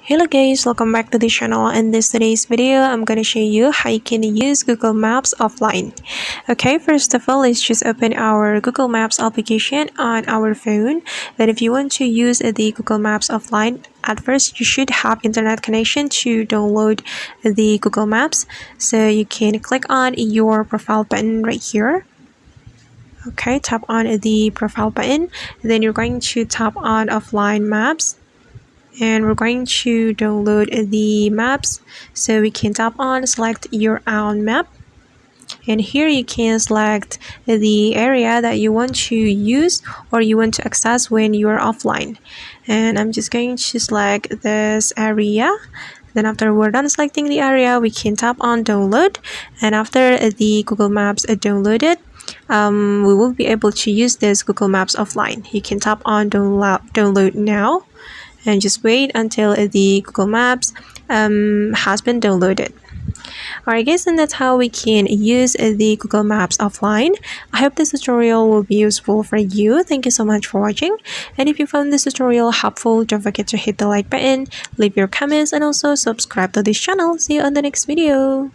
Hello guys, welcome back to the channel. In today's video, I'm gonna show you how you can use Google Maps offline. Okay, first of all, let's just open our Google Maps application on our phone. Then if you want to use the Google Maps offline, at first you should have internet connection to download the Google Maps. So you can click on your profile button right here. Okay, tap on the profile button. Then you're going to tap on offline maps. And we're going to download the maps, so we can tap on select your own map, and here you can select the area that you want to use or you want to access when you are offline. And I'm just going to select this area. Then after we're done selecting the area, we can tap on download, and after the Google Maps downloaded, we will be able to use this Google Maps offline. You can tap on download now and just wait until the Google Maps has been downloaded. Alright guys, and that's how we can use the Google Maps offline. I hope this tutorial will be useful for you. Thank you so much for watching, and if you found this tutorial helpful, don't forget to hit the like button, leave your comments, and also subscribe to this channel. See you on the next video.